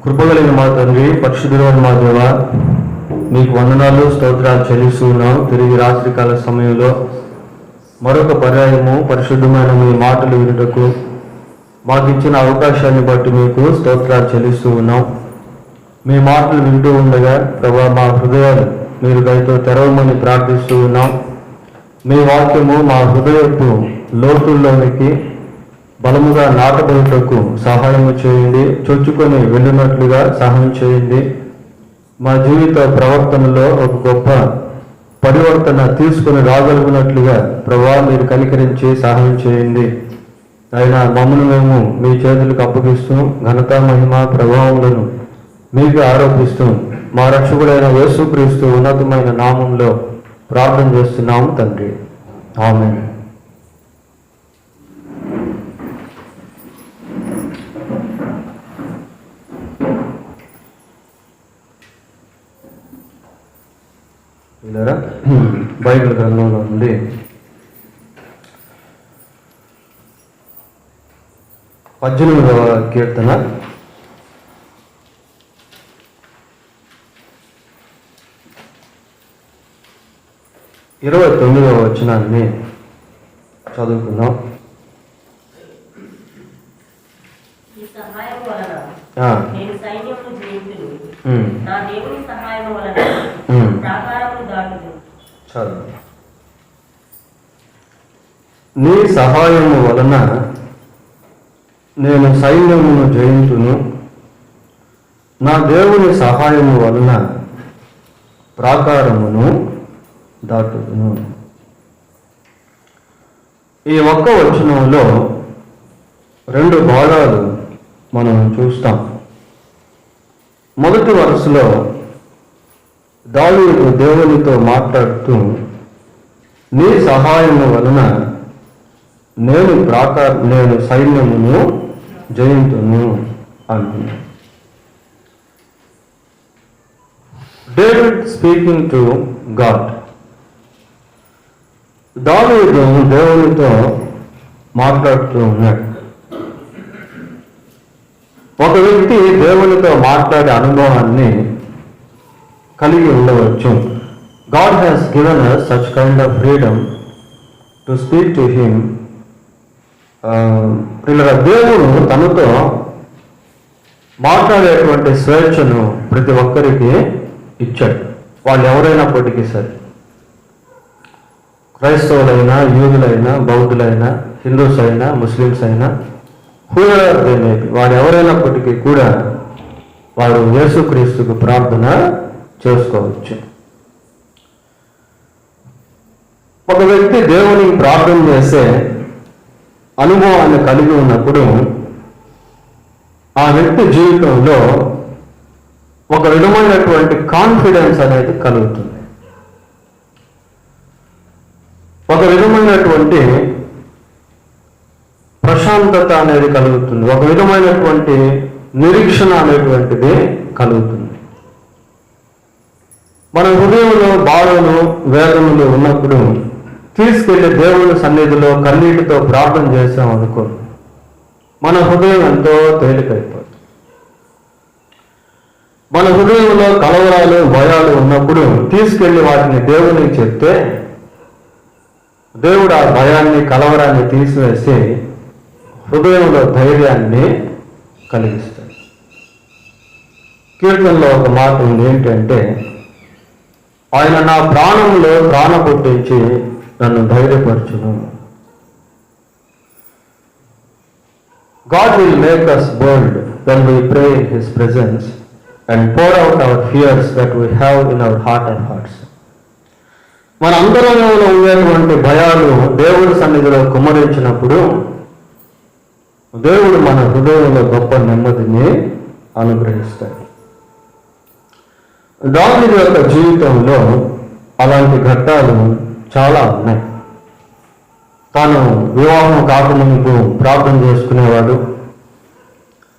కృపగలిగిన మా తండ్రి, పరిశుద్ధుడైన మా దేవ, మీకు వందనాలు స్తోత్రాలు చెల్లిస్తున్నాం. తిరిగి రాత్రికాల సమయంలో మరొక పర్యాయము పరిశుద్ధమైన మీ మాటలు వినుటకు మాకు ఇచ్చిన అవకాశాన్ని బట్టి మీకు స్తోత్రాలు చెల్లిస్తూ ఉన్నాం. మీ మాటలు వింటూ ఉండగా ప్రభా, మా హృదయాలు మీరు దయతో తెరవమని ప్రార్థిస్తూ ఉన్నాం. మీ వాక్యము మా హృదయపు లోతుల్లోనికి బలముగా నాటబడుటకు సహాయం చేయండి. చొచ్చుకొని వెళ్ళినట్లుగా సహాయం చేయండి. మా జీవిత ప్రవర్తనలో ఒక గొప్ప పరివర్తన తీసుకొని రాగలిగినట్లుగా ప్రభా మీరు కనికరించి సహాయం చేయండి. అయినా మమ్మల్ని మేము మీ చేతులకు అప్పగిస్తూ ఘనత మహిమ ప్రభావములను మీకు ఆరోపిస్తూ మా రక్షకుడైన యేసుక్రీస్తు ఉన్నతమైన నామంలో ప్రార్థన చేస్తున్నాము తండ్రి, ఆమేన్. బైబిల్ గ్రంథంలో నుండి పద్దెనిమిదవ కీర్తన 29వ వచనాన్ని చదువుకుందాం. నీ సహాయము వలన నేను సైన్యమును జయింతును, నా దేవుని సహాయము వలన ప్రాకారమును దాటును. ఈ ఒక్క వచనంలో రెండు భాగాలు మనం చూస్తాం. మొదటి వరుసలో దావీదు దేవునితో మాట్లాడుతూ నీ సహాయము వలన నేను సైన్యమును జయింతును అంటున్నాను. David speaking to God. దావీదు దేవునితో మాట్లాడుతూ ఉన్నాడు. ఒక వ్యక్తి దేవునితో మాట్లాడే అనుభవాన్ని కలిగి ఉండవచ్చు. God has given us such kind of freedom to speak to him. దేవుడు తనతో మాట్లాడేటువంటి స్వేచ్ఛను ప్రతి ఒక్కరికి ఇచ్చాడు. వాళ్ళు ఎవరైనప్పటికీ సరే, క్రైస్తవులైనా, యూదులైనా, బౌద్ధులైనా, హిందూస్ అయినా, ముస్లిమ్స్ అయినా, వారు ఎవరైనప్పటికీ కూడా వారు యేసుక్రీస్తుకు ప్రార్థన చేసుకోవచ్చు. ఒక వ్యక్తి దేవునికి ప్రార్థన చేసే అనుభవాన్ని కలిగి ఉన్నప్పుడు ఆ వ్యక్తి జీవితంలో ఒక విధమైనటువంటి కాన్ఫిడెన్స్ అనేది కలుగుతుంది. ఒక విధమైనటువంటి ప్రశాంతత అనేది కలుగుతుంది. ఒక విధమైనటువంటి నిరీక్షణ అనేటువంటిది కలుగుతుంది. మన హృదయంలో బాధలు, వేదనలు ఉన్నప్పుడు తీసుకెళ్లి దేవుని సన్నిధిలో కన్నీటితో ప్రార్థన చేసాం అనుకో, మన హృదయం ఎంతో తేలికైపోతుంది. మన హృదయంలో కలవరాలు, భయాలు ఉన్నప్పుడు తీసుకెళ్లి వాటిని దేవునికి చెప్తే దేవుడు ఆ భయాన్ని, కలవరాన్ని తీసివేసి హృదయంలో ధైర్యాన్ని కలిగిస్తాడు. కీర్తనలో ఒక మాట ఉంది, ఏంటంటే ఆయన నా ప్రాణంలో ప్రాణ పుట్టించి నన్ను ధైర్యపరచును. God will make us bold when we pray in His presence and pour out our fears that we have in our heart and hearts. మన అంతరంగంలో ఉండేటువంటి భయాలు దేవుడి సన్నిధిలో కుమ్మరించినప్పుడు దేవుడు మన హృదయంలో గొప్ప నెమ్మదిని అనుగ్రహిస్తాడు. దావీదు యొక్క జీవితంలో అలాంటి ఘట్టాలు చాలా ఉన్నాయి. తాను వివాహం కాకముందు ప్రార్థన చేసుకునేవాడు,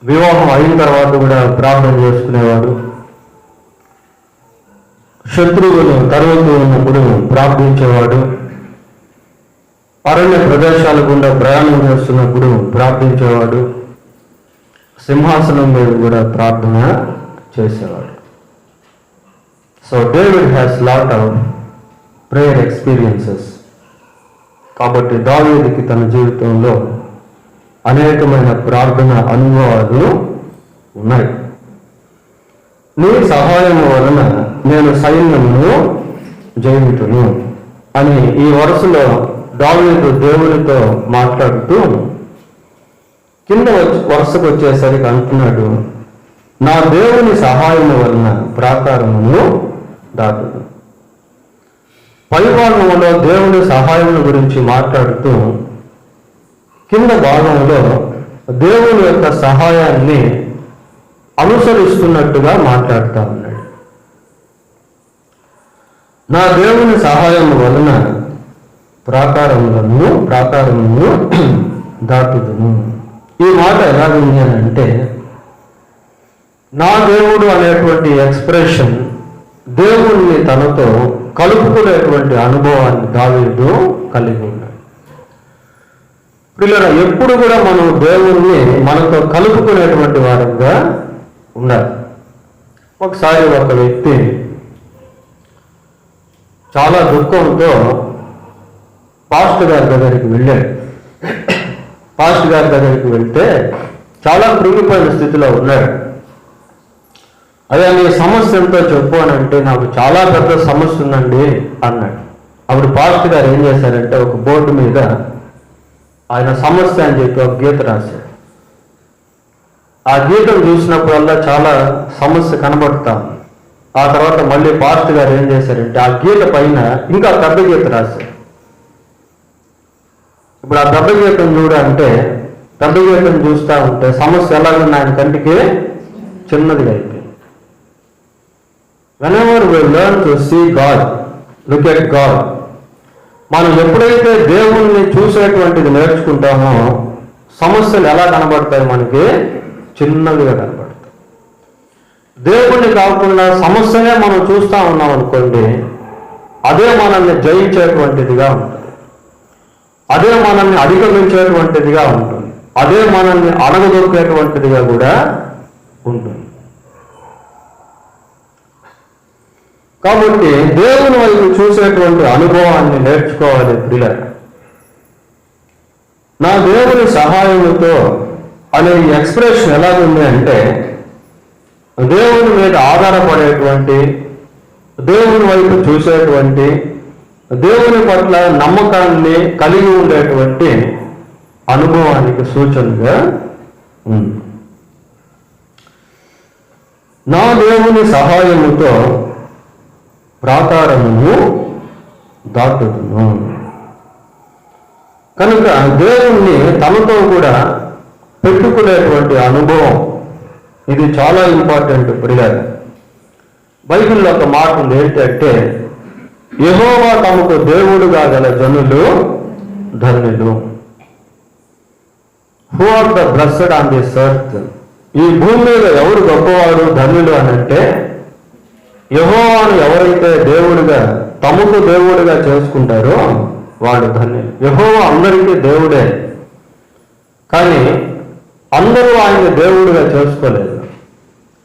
వివాహం అయిన తర్వాత కూడా ప్రార్థన చేసుకునేవాడు, శత్రువులు తరువుతూ ఉన్నప్పుడు ప్రార్థించేవాడు, అరణ్య ప్రదేశాల గుండా ప్రయాణం చేస్తున్నప్పుడు ప్రార్థించేవాడు, సింహాసనం మీద కూడా ప్రార్థన చేసేవాడు. So David has lot of prayer experiences. కాబట్టి దావీదుకి తన జీవితంలో అనేకమైన ప్రార్థన అనుభవాలు ఉన్నాయి. నీ సహాయం వలన నేను సైన్యమును జయించును అని ఈ వరుసలో దావీదు దేవునితో మాట్లాడుతూ కింద వరుసకు వచ్చేసరికి అంటున్నాడు, నా దేవుని సహాయం వలన ప్రాకారమును దాటును. పైభాగంలో దేవుని సహాయం గురించి మాట్లాడుతూ కింద భాగంలో దేవుని యొక్క సహాయాన్ని అనుసరిస్తున్నట్టుగా మాట్లాడుతూ ఉన్నాడు. నా దేవుని సహాయం వలన ప్రాకారమును దాటుదును. ఈ మాట ఎలా ఉంది అని అంటే, నా దేవుడు అనేటువంటి ఎక్స్ప్రెషన్ దేవుణ్ణి తనతో కలుపుకునేటువంటి అనుభవాన్ని దావీదు కలిగి ఉన్నాడు. పిల్లల ఎప్పుడు కూడా మనం దేవుణ్ణి మనతో కలుపుకునేటువంటి వారంగా ఉండాలి. ఒకసారి ఒక వ్యక్తి చాలా దుఃఖంతో పాస్టర్ గారి దగ్గరికి వెళ్ళాడు. పాస్టర్ గారి దగ్గరికి వెళ్తే చాలా కృంగిపోయిన స్థితిలో ఉన్నాడు. అదే నీ సమస్య ఎంతో చెప్పు అని అంటే, నాకు చాలా పెద్ద సమస్య ఉందండి అన్నాడు. అప్పుడు పాస్టర్ గారు ఏం చేశారంటే ఒక బోర్డు మీద ఆయన సమస్య అని చెప్పి ఒక గీత రాశాడు. ఆ గీతను చూసినప్పుడల్లా చాలా సమస్య కనబడతాం. ఆ తర్వాత మళ్ళీ పాస్టర్ గారు ఏం చేశారంటే ఆ గీత పైన ఇంకా పెద్ద గీత రాశారు. ఇప్పుడు ఆ పెద్ద గీతను చూడంటే పెద్ద గీతను చూస్తూ ఉంటే సమస్య ఎలాగుంది ఆయన కంటికి చిన్నదిగా అయిపోయింది. Whenever we learn to see God, look at God, మనం ఎప్పుడైతే దేవుణ్ణి చూసేటువంటిది నేర్చుకుంటామో సమస్యలు ఎలా కనబడతాయి, మనకి చిన్నదిగా కనబడతాయి. దేవుణ్ణి కాకుండా సమస్యనే మనం చూస్తూ ఉన్నాం అనుకోండి, అదే మనల్ని జయించేటువంటిదిగా ఉంటుంది, అదే మనల్ని అధిగమించేటువంటిదిగా ఉంటుంది, అదే మనల్ని అణగదొక్కేటువంటిదిగా కూడా ఉంటుంది. కాబట్టి దేవుని వైపు చూసేటువంటి అనుభవాన్ని నేర్చుకోవాలి ప్రియులారా. నా దేవుని సహాయముతో అనే ఈ ఎక్స్ప్రెషన్ ఎలాగుంది అంటే, దేవుని మీద ఆధారపడేటువంటి, దేవుని వైపు చూసేటువంటి, దేవుని పట్ల నమ్మకాన్ని కలిగి ఉండేటువంటి అనుభవానికి సూచనగా ఉంది. నా దేవుని సహాయముతో ప్రాకారమును దాటుదును. కనుక దేవుణ్ణి తనతో కూడా పెట్టుకునేటువంటి అనుభవం ఇది చాలా ఇంపార్టెంట్ ప్రియులారా. బైబిల్లో ఒక మాట ఉంది, ఏంటంటే యెహోవా తమకు దేవుడుగా గల జనులు ధన్యులు. Who are the blessed on this earth. ఈ భూమి మీద ఎవరు గొప్పవారు ధన్యులు అని అంటే, యెహోవాను ఎవరైతే దేవుడిగా తమకు దేవుడిగా చేసుకుంటారో వాడు ధన్యులు. యెహోవా అందరికీ దేవుడే, కానీ అందరూ ఆయన్ని దేవుడిగా చేసుకోలేదు.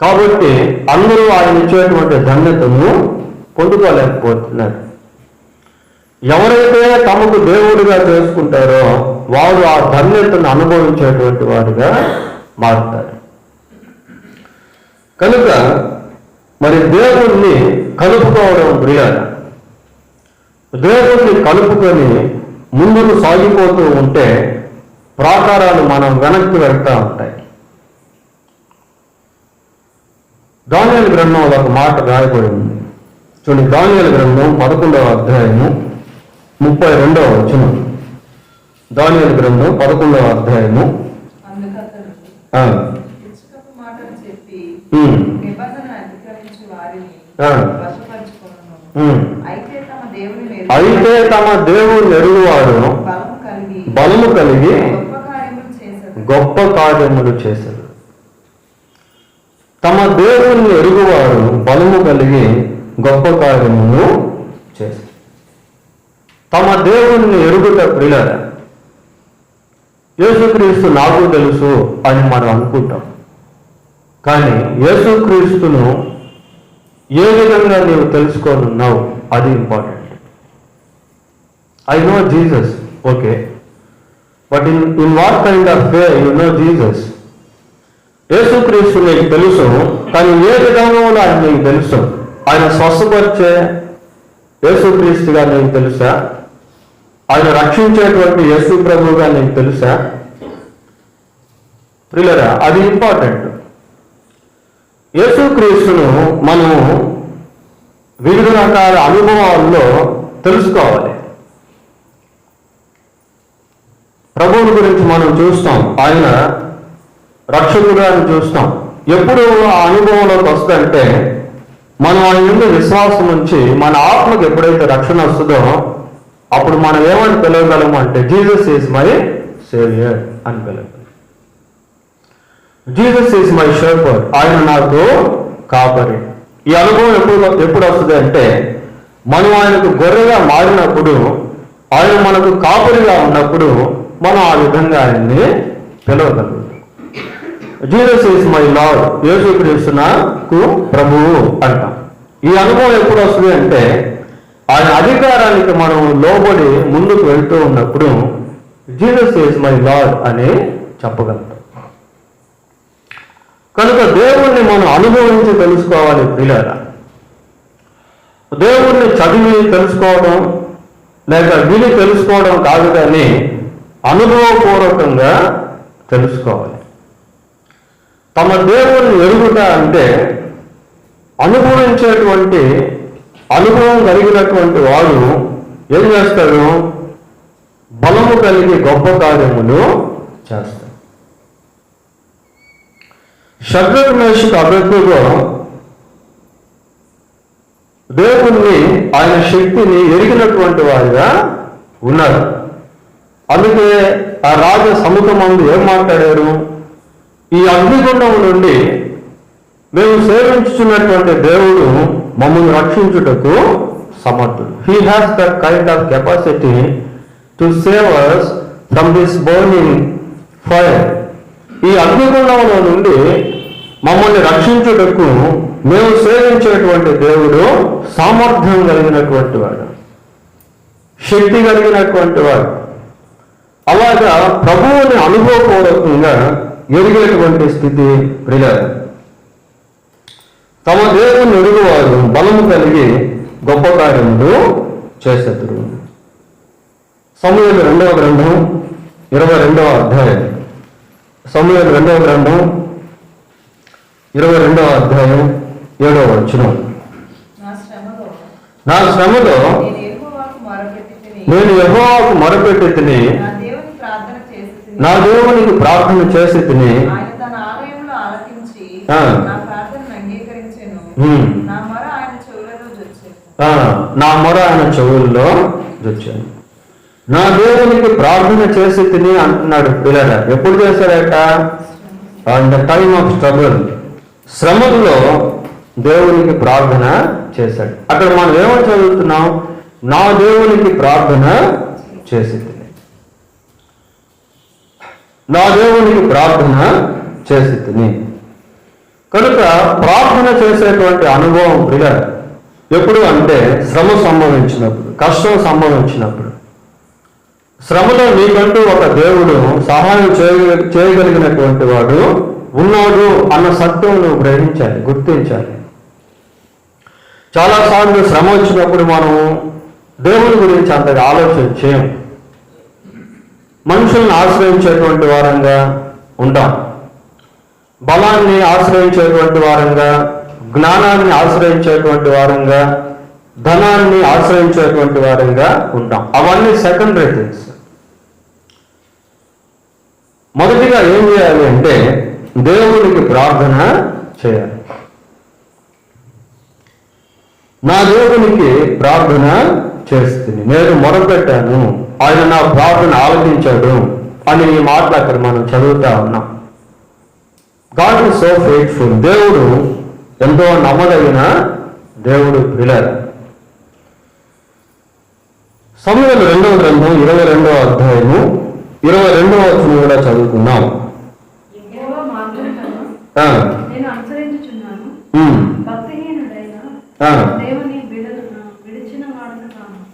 కాబట్టి అందరూ ఆయన ఇచ్చేటువంటి ధన్యతను పొందుకోలేకపోతున్నారు. ఎవరైతే తమకు దేవుడిగా చేసుకుంటారో వారు ఆ ధన్యతను అనుభవించేటువంటి వారుగా మారుతారు. కనుక మరి దేవుణ్ణి కలుపుకోవడం ప్రియులారా, దేవుణ్ణి కలుపుకొని ముందుకు సాగిపోతూ ఉంటే ప్రాకారాలు మనం వెనక్కి వెళ్తూ ఉంటాయి. దానియేలు గ్రంథంలో ఒక మాట రాయబడి ఉంది చూడండి. దానియేలు గ్రంథం 11వ అధ్యాయము 32వ వచనం. దానియేలు గ్రంథం 11వ అధ్యాయము అయితే తమ దేవుని ఎరుగువారు బలము కలిగి గొప్ప కార్యములు చేశారు. తమ దేవుని ఎరుగువారు బలము కలిగి గొప్ప కార్యములు చేశారు. తమ దేవుణ్ణి ఎరుగుట ప్రియులారా, యేసుక్రీస్తు నాకు తెలుసు అని మనం అనుకుంటాం. కానీ యేసుక్రీస్తును ఏ విధంగా నీవు తెలుసుకోనున్నావు, అది important. I know Jesus, okay, but in what kind of way you know Jesus? యేసుక్రీస్తు నీకు తెలుసు, కానీ ఏ విధానంలో ఆయన నీకు తెలుసు? ఆయన స్వస్థపరిచే యేసుక్రీస్తుగా నీకు తెలుసా? ఆయన రక్షించేటువంటి యేసు ప్రభువుగా నీకు తెలుసా? ప్రియులారా, అది ఇంపార్టెంట్. యేసుక్రీస్తును మనము వివిధ రకాల అనుభవాల్లో తెలుసుకోవాలి. ప్రభువుని గురించి మనం చూస్తాం, ఆయన రక్షకుడు అని చూస్తాం. ఎప్పుడు ఆ అనుభవంలోకి వస్తుందంటే మనం ఆయన నుండి విశ్వాసం ఉంచి మన ఆత్మకు ఎప్పుడైతే రక్షణ వస్తుందో అప్పుడు మనం ఏమని పిలవగలము అంటే జీసస్ ఈజ్ మై సేవియర్ అని పిలవగలం. జీసస్ ఈజ్ మై షెపర్డ్, ఆయన నాకు కాపరి. ఈ అనుభవం ఎప్పుడు వస్తుంది అంటే మనం ఆయనకు గొర్రెగా మారినప్పుడు, ఆయన మనకు కాపరిగా ఉన్నప్పుడు మనం ఆ విధంగా ఆయన్ని పిలవగలుగుతాం. జీసస్ ఈజ్ మై లార్డ్, యేసుక్రీస్తు నాకు ప్రభువు అంటాం. ఈ అనుభవం ఎప్పుడు వస్తుంది అంటే ఆయన అధికారానికి మనం లోబడి ముందుకు వెళ్తూ ఉన్నప్పుడు జీసస్ ఈజ్ మై లార్డ్ అని చెప్పగలుగుతాం. కనుక దేవుణ్ణి మనం అనుభవించి తెలుసుకోవాలి ప్రియులారా. దేవుణ్ణి చదివి తెలుసుకోవడం లేక విని తెలుసుకోవడం కాదు, కానీ అనుభవపూర్వకంగా తెలుసుకోవాలి. తమ దేవుణ్ణి ఎరుగుట అంటే అనుభవించేటువంటి అనుభవం కలిగినటువంటి వాడు ఏం చేస్తాడు? బలము కలిగి గొప్ప కార్యములు చేస్తాడు. షద్రక్ మేషక్ అబేద్నెగో దేవుణ్ణి, ఆయన శక్తిని ఎరిగినటువంటి వారిగా ఉన్నారు. అందుకే ఆ రాజ సముఖమందు ఏం మాట్లాడారు? ఈ అగ్నిగుండం నుండి మేము సేవించుతున్నటువంటి దేవుడు మమ్మల్ని రక్షించుటకు సమర్థుడు. He has that kind of capacity to save us from this burning fire. ఈ అగ్నిగుండంలో నుండి మమ్మల్ని రక్షించుటకు మేము సేవించేటువంటి దేవుడు సామర్థ్యం కలిగినటువంటి వాడు, శక్తి కలిగినటువంటి వాడు. అలాగా ప్రభువుని అనుభవపూర్వకంగా ఎరిగేటువంటి స్థితి ప్రియులారా. తమ దేవుని ఎరుగువారు బలము కలిగి గొప్ప కార్యములు చేసేతురు. సమూయేలు 2వ గ్రంథం 22వ అధ్యాయం. సమూయేలు 2వ గ్రంథం 22వ అధ్యాయం 7వ వచనం. నా శ్రమలో నేను యెహోవాకు మొరపెట్టి తిని, నా దేవునికి ప్రార్థన చేసి తిని, నా మొర ఆయన చెవుల్లో వచ్చాను. నా దేవునికి ప్రార్థన చేసి తిని అంటున్నాడు పిల్లల. ఎప్పుడు చేశాడట? On the time of struggle, శ్రమలో దేవునికి ప్రార్థన చేశాడు. అక్కడ మనం ఏమని చదువుతున్నాం? నా దేవునికి ప్రార్థన చేసి తిని, నా దేవునికి ప్రార్థన చేసి తిని. కనుక ప్రార్థన చేసేటువంటి అనుభవం ప్రియ ఎప్పుడు అంటే శ్రమ సంభవించినప్పుడు, కష్టం సంభవించినప్పుడు. శ్రమలో నీకంటూ ఒక దేవుడు సహాయం చేయగలిగినటువంటి వాడు ఉన్నాడు అన్న సత్యం నువ్వు గ్రహించాలి, గుర్తించాలి. చాలాసార్లు శ్రమ వచ్చినప్పుడు మనం దేవుని గురించి అంతగా ఆలోచన చేయం. మనుషుల్ని ఆశ్రయించేటువంటి వారంగా ఉంటాం, బలాన్ని ఆశ్రయించేటువంటి వారంగా, జ్ఞానాన్ని ఆశ్రయించేటువంటి వారంగా, ధనాన్ని ఆశ్రయించేటువంటి వారంగా ఉంటాం. అవన్నీ సెకండరీ థింగ్స్. మొదటిగా ఏం చేయాలి అంటే దేవునికి ప్రార్థన చేయాలి. నా దేవునికి ప్రార్థన చేస్తుంది, నేను మొరపెట్టాను, ఆయన నా ప్రార్థన ఆలకించాడు అని ఈ మాటలు అక్కడ మనం చదువుతా ఉన్నాం. God is so faithful. దేవుడు ఎంతో నమ్మదగిన దేవుడు ప్రియులారా. సమూయేలు 2వ గ్రంథం 22వ అధ్యాయము 22వ వచనం కూడా చదువుకున్నాం. నేను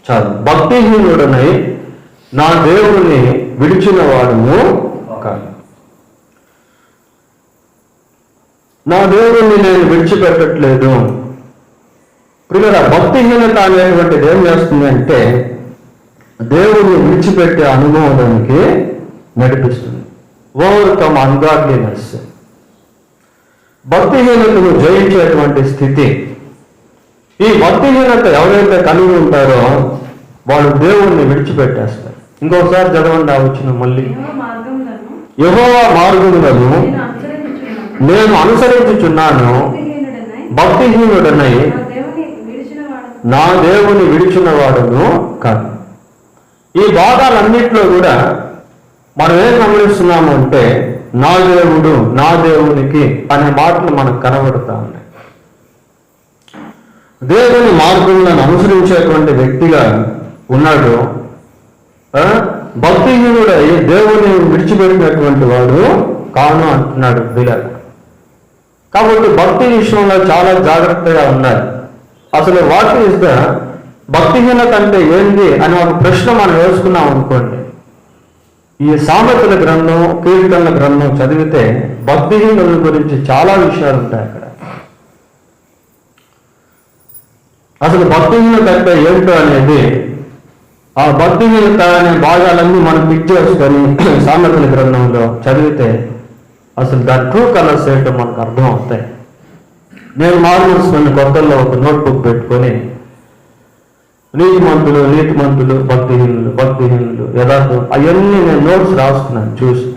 చాలు. భక్తిహీనుడనై నా దేవుని విడిచిన వాడును కాదు. నా దేవుణ్ణి నేను విడిచిపెట్టట్లేదు. ప్రియులారా, భక్తిహీనత అనేటువంటిది ఏం చేస్తుంది అంటే దేవుణ్ణి విడిచిపెట్టే అనుభవానికి నడిపిస్తుంది. ఓవర్కమ్ అన్గాడ్లీనెస్, భక్తిహీనతను జయించేటువంటి స్థితి. ఈ భక్తిహీనత ఎవరైతే కలిగి ఉంటారో వాళ్ళు దేవుణ్ణి విడిచిపెట్టేస్తారు. ఇంకొకసారి చదవండి ఆ వచ్చిన మళ్ళీ. యెహోవా మార్గములను నేను అనుసరించుచున్నాను, భక్తిహీనుడనై నా దేవుని విడిచిన వాడును కాదు. ఈ భాగాలన్నింటిలో కూడా మనం ఏం గమనిస్తున్నాము అంటే నా దేవుడు, నా దేవునికి అనే మాటలు మనకు కనబడుతూ ఉన్నాయి. దేవుని మార్గములను అనుసరించేటువంటి వ్యక్తిగా ఉన్నాడు. భక్తిహీనుడై దేవుని విడిచిపెట్టినటువంటి వాడు కాను అంటున్నాడు బిలాము. కాబట్టి భక్తి విషయంలో చాలా జాగ్రత్తగా ఉండాలి. అసలు వాట్ ఈస్ ద భక్తిహీనత అంటే ఏంది అని ఒక ప్రశ్న మనం వేసుకున్నాం అనుకోండి, ఈ సామెతల గ్రంథం, కీర్తనల గ్రంథం చదివితే భక్తిహీనుల గురించి చాలా విషయాలు ఉంటాయి అక్కడ. అసలు భక్తిహీనత అంటే ఏంటో అనేది, ఆ భక్తిహీనత అనే భాగాలన్నీ మనం పిక్ చేసుకొని సామెతల గ్రంథంలో చదివితే అసలు దాని ట్రూ కలర్స్ ఏంటో మనకు అర్థం అవుతాయి. నేను మారుమూసుకున్న కొత్తల్లో ఒక నోట్బుక్ పెట్టుకొని నీతిమంతులు, భక్తిహీనులు, యథార్థం అవన్నీ నేను నోట్స్ రాసుకున్నాను చూసి.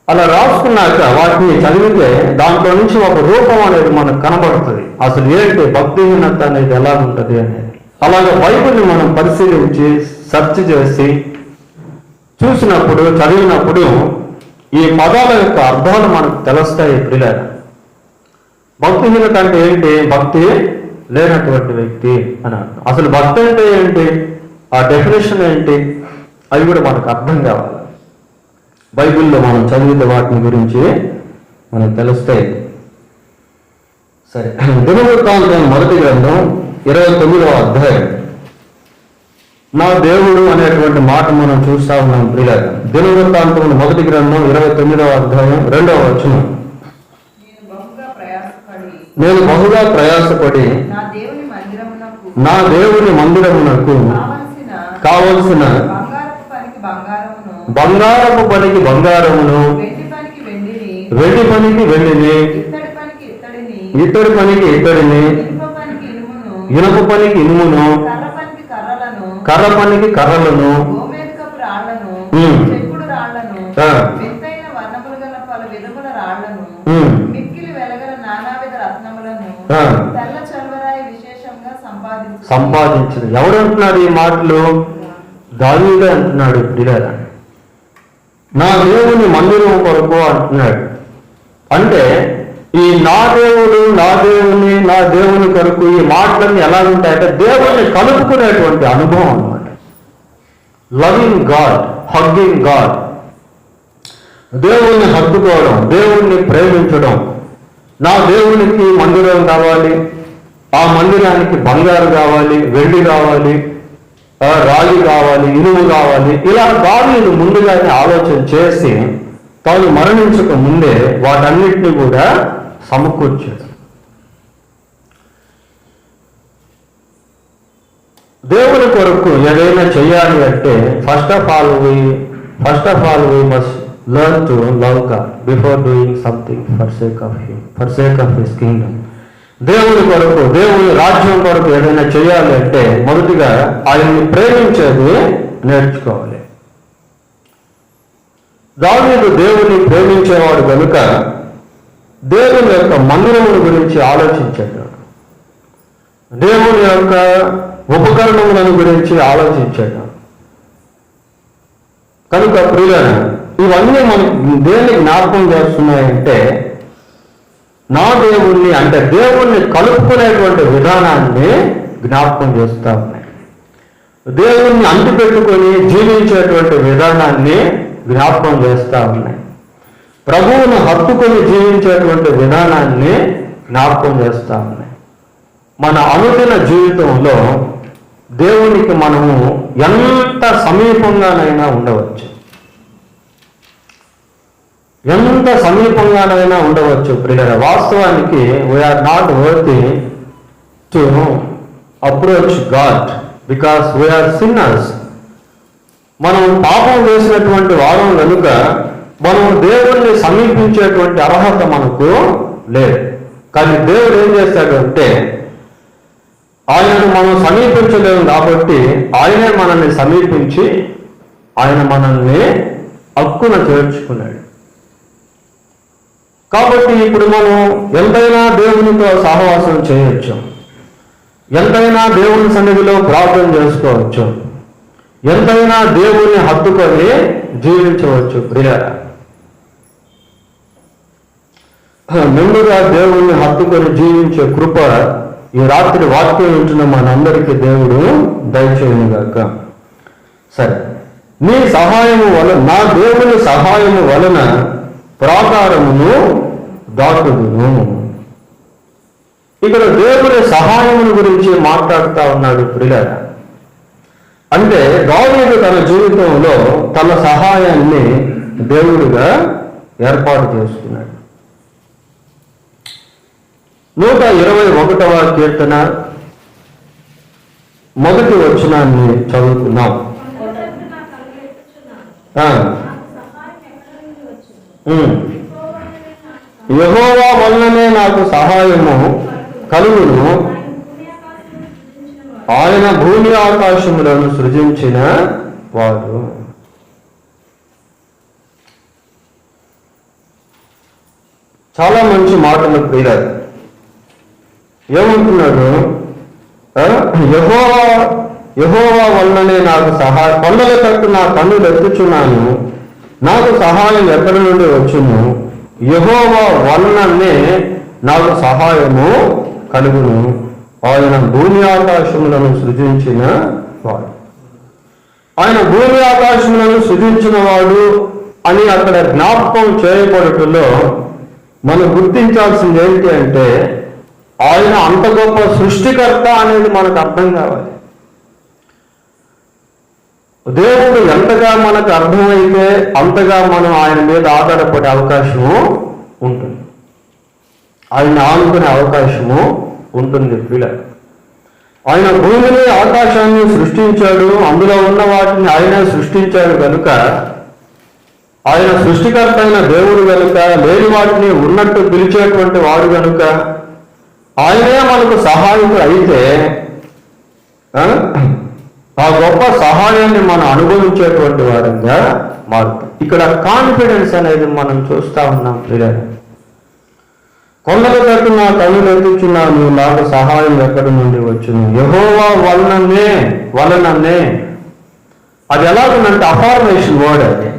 అలా రాసుకున్నాక వాటిని చదివితే దాంట్లో నుంచి ఒక రూపం అనేది మనకు కనబడుతుంది. అసలు ఏంటి భక్తిహీనత అనేది ఎలా ఉంటుంది అనేది. అలాగే బైబిల్ని మనం పరిశీలించి సెర్చ్ చేసి చూసినప్పుడు, చదివినప్పుడు ఈ పదాల యొక్క అర్థాలు మనకు తెలుస్తాయి. ప్రియులారా, భక్తిహీనత అంటే ఏంటి? భక్తి లేనటువంటి వ్యక్తి అని అర్థం. అసలు భక్తి అంటే ఏంటి, ఆ డెఫినేషన్ ఏంటి, అవి కూడా మనకు అర్థం కావాలి. బైబిల్లో మనం చదివితే వాటిని గురించి మనకు తెలుస్తాయి. సరే, దినవృత్తాంతం మొదటి గ్రంథం 29వ అధ్యాయం. నా దేవుడు అనేటువంటి మాట మనం చూస్తా ఉన్నాం ప్రియులారా. దినవృత్తాంతం మొదటి గ్రంథం 29వ అధ్యాయం 2వ వచనం. నేను బహుగా ప్రయాసపడి నా దేవుని మందిరమునకు కావలసిన బంగారపు పనికి బంగారమును, వెండి పనికి వెండిని, ఇత్తడి పనికి ఇత్తడిని, ఇనుప పనికి ఇనుమును, కర్ర పనికి కర్రలను, సంపాదించింది. ఎవరు అంటున్నాడు ఈ మాటలు? దావీదే అంటున్నాడు. ప్రియులారా, నా దేవుని మందిరం కొరకు అంటున్నాడు. అంటే ఈ నా దేవుని కొరకు ఈ మాటలన్నీ ఎలా ఉంటాయంటే దేవుణ్ణి కలుపుకునేటువంటి అనుభవం అన్నమాట. లవింగ్ గాడ్, హగ్గింగ్ గాడ్, దేవుణ్ణి హత్తుకోవడం, దేవుణ్ణి ప్రేమించడం. నా దేవునికి మందిరం కావాలి, ఆ మందిరానికి బంగారు కావాలి, వెండి కావాలి, రాగి కావాలి, ఇనుము కావాలి. ఇలా దావీదు ముందుగానే ఆలోచన చేసి తాను మరణించక ముందే వాటన్నిటిని కూడా సమకూర్చాడు. దేవుని కొరకు ఏదైనా చేయాలి అంటే first of all we must learn to love God before doing something for sake of his Kingdom. దేవుని కొరకు, దేవుని రాజ్యం కొరకు ఏదైనా చేయాలి అంటే మొదటిగా ఆయన్ని ప్రేమించేది నేర్చుకోవాలి. దావీదు దేవుని ప్రేమించేవాడు కనుక దేవుని యొక్క మందిరముల గురించి ఆలోచించాడు, దేవుని యొక్క ఉపకరణములను గురించి ఆలోచించాడు. కనుక ప్రియులారా, ఇవన్నీ మనకి దేన్ని జ్ఞాపకం చేస్తున్నాయంటే నా దేవుణ్ణి, అంటే దేవుణ్ణి కలుపుకునేటువంటి విధానాన్ని జ్ఞాపకం చేస్తా ఉన్నాయి. దేవుణ్ణి అంటిపెట్టుకొని జీవించేటువంటి విధానాన్ని జ్ఞాపకం చేస్తా ఉన్నాయి. ప్రభువును హత్తుకొని జీవించేటువంటి విధానాన్ని జ్ఞాపకం చేస్తా ఉన్నాయి. మన అనుదిన జీవితంలో దేవునికి మనము ఎంత సమీపంగానైనా ఉండవచ్చు, ఎంత సమీపంగానైనా ఉండవచ్చు ప్రియులారా. వాస్తవానికి we're not worthy to approach God because we're sinners. మనం పాపం చేసినటువంటి వారం కనుక మనం దేవుణ్ణి సమీపించేటువంటి అర్హత మనకు లేదు. కానీ దేవుడు ఏం చేస్తాడు అంటే, ఆయనను మనం సమీపించలేము కాబట్టి ఆయనే మనల్ని సమీపించి ఆయన మనల్ని హక్కున చేర్చుకున్నాడు. కాబట్టి ఇప్పుడు మనం ఎంతైనా దేవునితో సహవాసం చేయొచ్చు, ఎంతైనా దేవుని సన్నిధిలో ప్రార్థన చేసుకోవచ్చు, ఎంతైనా దేవుని హత్తుకొని జీవించవచ్చు ప్రియులారా. ముందుగా దేవుణ్ణి హత్తుకొని జీవించే కృప ఈ రాత్రి వాక్యం ఉంటున్న మనందరికీ దేవుడు దయచేయునుగాక. సరే, నీ సహాయము వలన, నా దేవుని సహాయము వలన ప్రాకారమును దాటుదును. ఇక్కడ దేవుని సహాయమును గురించి మాట్లాడుతూ ఉన్నాడు ప్రియులారా. అంటే దావీదు తన జీవితంలో తన సహాయాన్ని దేవుడిగా ఏర్పాటు చేసుకున్నాడు. 121వ కీర్తన 1వ వచనాన్ని చదువుకున్నాం. యెహోవా వలననే నాకు సహాయము కలుగును, ఆయన భూమి ఆకాశములను సృజించిన వాడు. చాలా మంచి మాటలు ప్రియులారా. ఏమంటున్నాడు? యెహోవా వలననే నాకు సహాయం, కొండల తట్టు నా కన్నులు ఎత్తుచున్నాను, నాకు సహాయం ఎక్కడి నుండి వచ్చును? యెహోవా వలననే నాకు సహాయము కలుగును, ఆయన భూమి ఆకాశములను సృజించిన వాడు. ఆయన భూమి ఆకాశములను సృజించిన వాడు అని అక్కడ జ్ఞాపకం చేయబడటంలో మనం గుర్తించాల్సింది ఏంటి అంటే, ఆయన అంత గొప్ప సృష్టికర్త అనేది మనకు అర్థం కావాలి. దేవుడు ఎంతగా మనకు అర్థమైతే అంతగా మనం ఆయన మీద ఆధారపడే అవకాశము ఉంటుంది, ఆయన ఆనుకునే అవకాశము ఉంటుంది పిల్లలు. ఆయన భూమిని ఆకాశాన్ని సృష్టించాడు, అందులో ఉన్న వాటిని ఆయనే సృష్టించాడు కనుక, ఆయన సృష్టికర్త అయిన దేవుడు కనుక, లేని వాటిని ఉన్నట్టు పిలిచేటువంటి వాడు కనుక, ఆయనే మనకు సహాయకుడు అయితే ఆ గొప్ప సహాయాన్ని మనం అనుభవించేటువంటి వారంగా మారుతాం. ఇక్కడ కాన్ఫిడెన్స్ అనేది మనం చూస్తా ఉన్నాం పిల్లలు. కొండల తట్టు నా కన్నులు ఎత్తుచున్నాను, నాకు సహాయం ఎక్కడి నుండి వచ్చును? యెహోవా వలననే. అది ఎలాగుందంటే అఫర్మేషన్ వర్డ్ అది,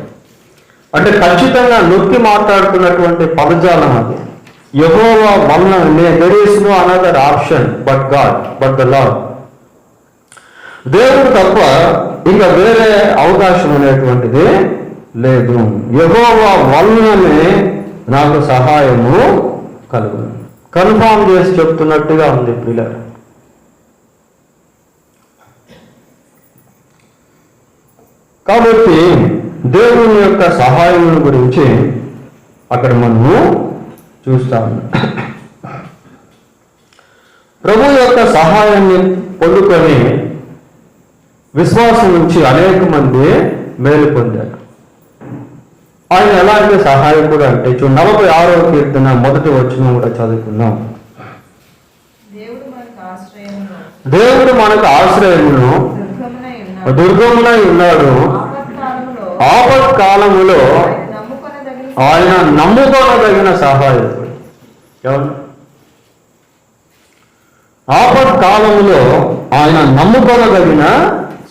అంటే ఖచ్చితంగా నొక్కి మాట్లాడుతున్నటువంటి పదజాలం అది. యెహోవా వలననే, there is no another option but God, but the Lord. దేవుడు తప్ప ఇంకా వేరే అవకాశం అనేటువంటిది లేదు. యెహోవా వలననే నాకు సహాయము కలుగును. కన్ఫామ్ చేసి చెప్తున్నట్టుగా ఉంది పిల్లలు. కాబట్టి దేవుని యొక్క సహాయం గురించి అక్కడ మనము చూస్తాము. ప్రభు యొక్క సహాయాన్ని పొందుకొని విశ్వాసం నుంచి అనేక మంది మేలు పొందారు. ఆయన ఎలాంటి సహాయకుడు అంటే 46వ కీర్తన 1వ వచనం కూడా చదువుకున్నాం. దేవుడు మనకు ఆశ్రయమును దుర్గమునై ఉన్నాడు, ఆపత్కాలములో ఆయన నమ్ముకొనదగిన సహాయకుడు. ఎవరు? ఆపత్కాలములో ఆయన నమ్ముకొనదగిన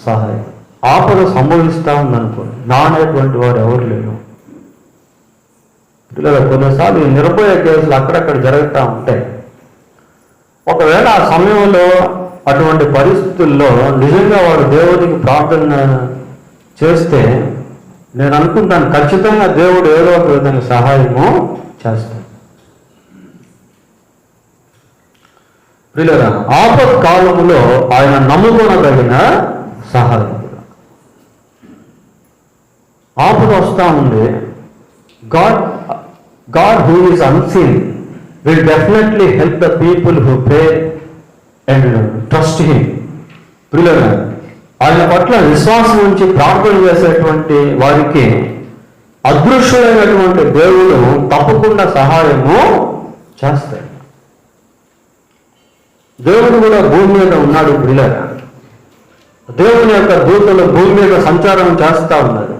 సహాయం. ఆపద సంభవిస్తూ ఉందనుకోండి, నానేటువంటి వారు ఎవరు లేరు పిల్లలు. కొన్నిసార్లు నిర్భయ కేసులు అక్కడక్కడ జరుగుతూ ఉంటాయి. ఒకవేళ ఆ సమయంలో అటువంటి పరిస్థితుల్లో నిజంగా వాడు దేవుడికి ప్రార్థన చేస్తే నేను అనుకుంటాను ఖచ్చితంగా దేవుడు ఏదో ఒక విధంగా సహాయము చేస్తాడు. ప్రియులారా, ఆపత్కాలములో ఆయన నమ్ముకొనదగిన సహాయం. ఆపద వస్తూ ఉంది. God who is unseen will definitely help the people who pray and trust him. ప్రియులారా, ఆయన పట్ల విశ్వాసం ఉంచి ప్రార్థన చేసేటువంటి వారికి అదృశ్యుడైనటువంటి దేవుడు తప్పకుండా సహాయము చేస్తాడు. దేవుడు కూడా భూమి మీద ఉన్నాడు. ప్రియులారా, దేవుని యొక్క దూతలు భూమి మీద సంచారం చేస్తూ ఉన్నారు.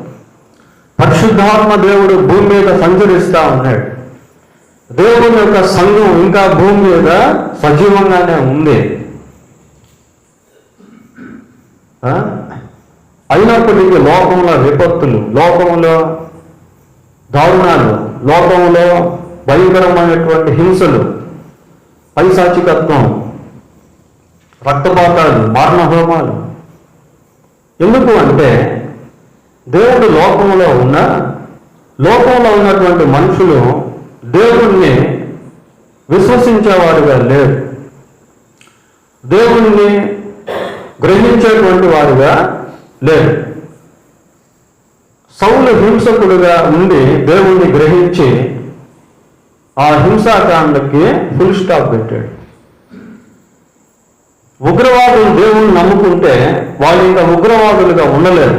పరిశుద్ధాత్మ దేవుడు భూమి మీద సంచరిస్తూ ఉన్నాడు. దేవుని యొక్క సంఘం ఇంకా భూమి మీద సజీవంగానే ఉంది. అయినప్పటికీ లోకంలో విపత్తులు, లోకంలో దారుణాలు, లోకంలో భయంకరమైనటువంటి హింసలు, పైశాచికత్వం, రక్తపాతాలు, మారణహోమాలు. ఎందుకు అంటే దేవుడు లోకంలో ఉన్నటువంటి మనుషులు దేవుణ్ణి విశ్వసించేవారుగా లేరు. దేవుణ్ణి గ్రహించేటువంటి వారుగా లేరు. సౌలు హింసకుడుగా ఉండి దేవుణ్ణి గ్రహించి ఆ హింసాకాండకి ఫుల్ స్టాప్ పెట్టాడు. ఉగ్రవాదులు దేవుణ్ణి నమ్ముకుంటే వాళ్ళు ఇంకా ఉగ్రవాదులుగా ఉండలేరు.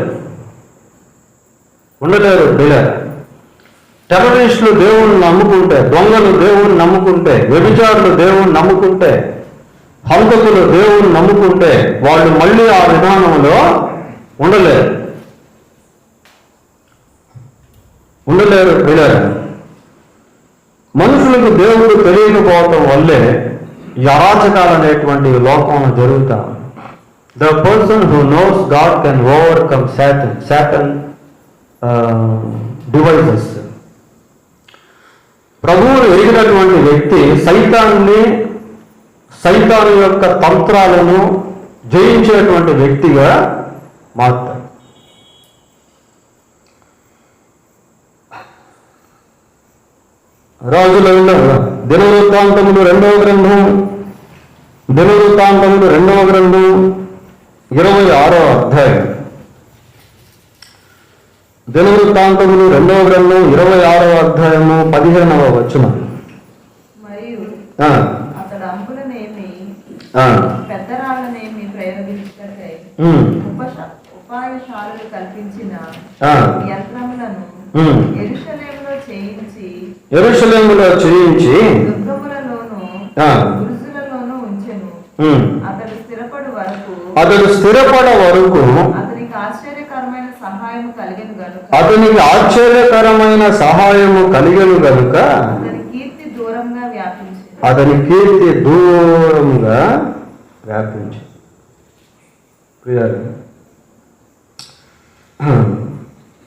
టెర్రరిస్టులు దేవుణ్ణి నమ్ముకుంటే, దొంగలు దేవుణ్ణి నమ్ముకుంటే, వ్యభిచారులు దేవుణ్ణి నమ్ముకుంటే, హంతకులు దేవుణ్ణి నమ్ముకుంటే వాళ్ళు మళ్ళీ ఆ విధానంలో ఉండలేరు. ప్రియులారా, మనుషులకు దేవుడు తెలియకపోవటం వల్లే ఈ అరాచకాలు అనేటువంటి లోకంలో జరుగుతా. The person who knows God can overcome Satan devices. ప్రభువును ఎరిగినటువంటి వ్యక్తి సైతాను యొక్క తంత్రాలను జయించేటువంటి వ్యక్తిగా మారుతాడు. రాజులలో దినవృత్తాంతములు 2వ గ్రంథం 26వ అధ్యాయం. దినవృత్తాంతములు 2వ గ్రంథం 26వ అధ్యాయము 15వ వచనం. మరియు అతడు అంకులనేమి పెద్దరాళ్ళనేమి ప్రయోగించుటకై ఉపాయశాలలు కల్పించిన యంత్రములను యెరూషలేములో చేయించి దుర్గములలోను గురుసులలోను ఉంచెను. అతడు స్థిరపడు వరకు అతనికి ఆశ్చర్యకరమైన సహాయము కలిగెను గనుక అతని కీర్తి దూరంగా వ్యాపించి.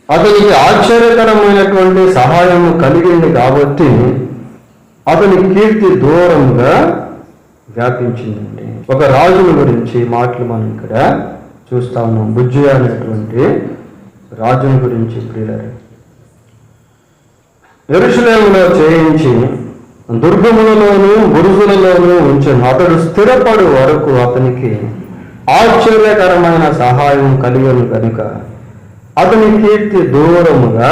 అతనికి ఆశ్చర్యకరమైనటువంటి సహాయము కలిగింది కాబట్టి అతని కీర్తి దూరంగా వ్యాపించిందండి. ఒక రాజుల గురించి మాటలు మనం ఇక్కడ చూస్తా ఉన్నాం. బుజ్జియా అనేటువంటి రాజుని గురించి. ప్రియులారా, యెరూషలేములో చేయించి దుర్గములలోను బురుజులలోను ఉంచెను. అతడు స్థిరపడు వరకు అతనికి ఆశ్చర్యకరమైన సహాయం కలిగను కనుక అతని కీర్తి దూరముగా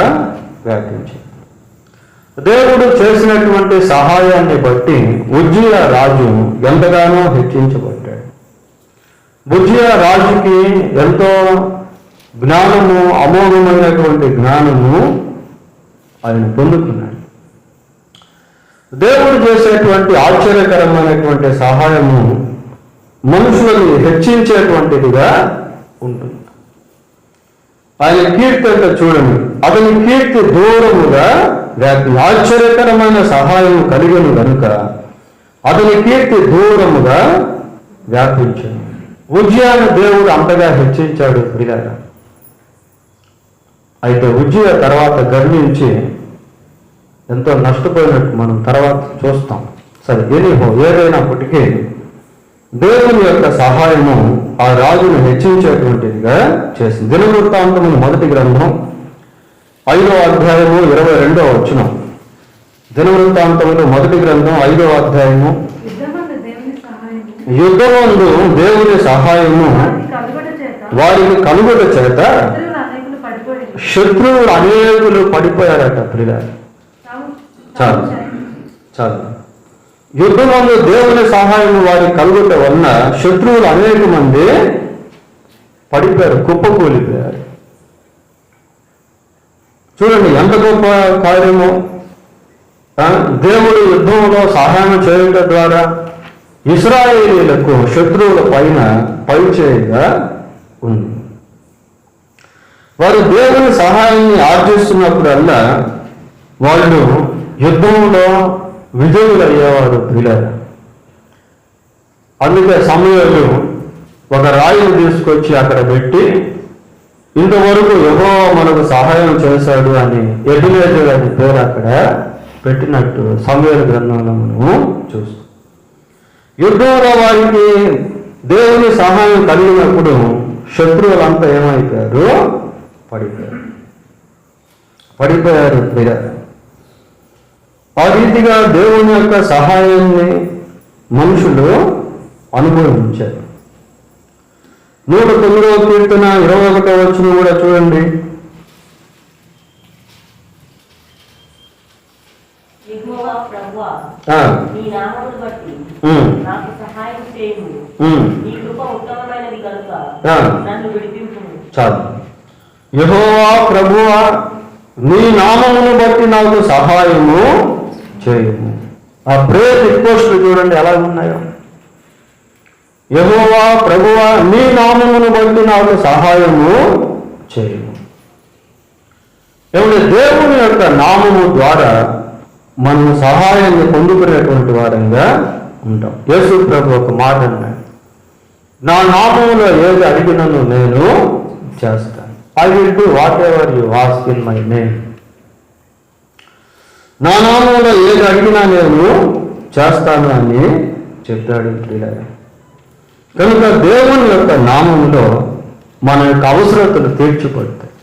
వ్యాపించింది. దేవుడు చేసినటువంటి సహాయాన్ని బట్టి ఉజ్జియా రాజు ఎంతగానో హెచ్చించబడ్డాడు. ఉజ్జియా రాజుకి ఎంతో జ్ఞానము, అమోఘమైనటువంటి జ్ఞానము ఆయన పొందుకున్నాడు. దేవుడు చేసేటువంటి ఆశ్చర్యకరమైనటువంటి సహాయము మనుషులను హెచ్చించేటువంటిదిగా ఉంటుంది. ఆయన కీర్తి అంతా చూడండి, అతని కీర్తి దూరముగా వ్యాప్తి. ఆశ్చర్యకరమైన సహాయం కలిగను కనుక అతని కీర్తి దూరముగా వ్యాపించాడు. ఉజ్జియాను దేవుడు అంతగా హెచ్చించాడు. ప్రియులారా, అయితే ఉజ్జియా తర్వాత గర్వించి ఎంతో నష్టపోయినట్టు మనం తర్వాత చూస్తాం. సరే, ఏదైనప్పటికీ దేవుని యొక్క సహాయము ఆ రాజును హెచ్చించేటువంటిదిగా చేసింది. దినవృత్తాంతములు 1వ గ్రంథం 5వ అధ్యాయము 22వ వచనం. దినవృత్తాంతములు 1వ గ్రంథం 5వ అధ్యాయము యుద్ధమందు దేవుని సహాయము వారికి కలుగుట చేత శత్రువులు అనేకులు పడిపోయారట ప్రియులారా. చాలు చాలు. యుద్ధంలో దేవుని సహాయం వారికి కలుగుట వలన శత్రువులు అనేక మంది పడిపోయారు, కుప్పకూలిపోయారు. చూడండి ఎంత గొప్ప కార్యము. దేవుడు యుద్ధంలో సహాయం చేయడం ద్వారా ఇశ్రాయేలీయులకు శత్రువుల పైన పైచేయిగా ఉంది. వారు దేవుని సహాయాన్ని ఆర్జిస్తున్నప్పుడల్లా వాళ్ళు యుద్ధంలో విజయులయ్యేవారు ప్రియులారా. అందుకే సమూయేలు ఒక రాయిని తీసుకొచ్చి అక్కడ పెట్టి, ఇంతవరకు యెహోవా మనకు సహాయం చేశాడు అని ఎబెనేజర్ అనే పేరు అక్కడ పెట్టినట్టు సమూయేలు గ్రంథంలో మనము చూస్తాం. యుద్ధంలో వారికి దేవుని సహాయం కలిగినప్పుడు శత్రువులంతా ఏమైపోయారు? పడిపోయారు ప్రియులారా. ఆ రీతిగా దేవుని యొక్క సహాయాన్ని మనుషులు అనుభవించారు. 109వ కీర్తన 21వ వచనం కూడా చూడండి. యెహోవా ప్రభువా, నీ నామమును బట్టి నాకు సహాయం చేయుము. నీ కృప ఉత్తమమైనది కనుక నన్ను విడిపించుము. చాలు. యెహోవా ప్రభువా, నీ నామమును బట్టి నాకు సహాయము చేయుము. ఆ ప్రేయర్ రిక్వెస్ట్లు చూడండి ఎలా ఉన్నాయో. యెహోవా ప్రభువా, నీ నామమును బట్టి నాకు సహాయము చేయుము. ఏమంటే దేవుని యొక్క నామము ద్వారా మనం సహాయాన్ని పొందుకునేటువంటి వారంగా ఉంటాం. యేసు ప్రభు ఒక మాట అన్నాడు, నా నామములో ఏది అడిగినను నేను చేస్తాను. I will do whatever you ask in my name. నా నామములో ఏది అడిగినా నేను చేస్తాను అని చెప్పాడు ప్రియులారా. కనుక దేవుని యొక్క నామములో మన యొక్క అవసరతలు తీర్చిపడతాయి.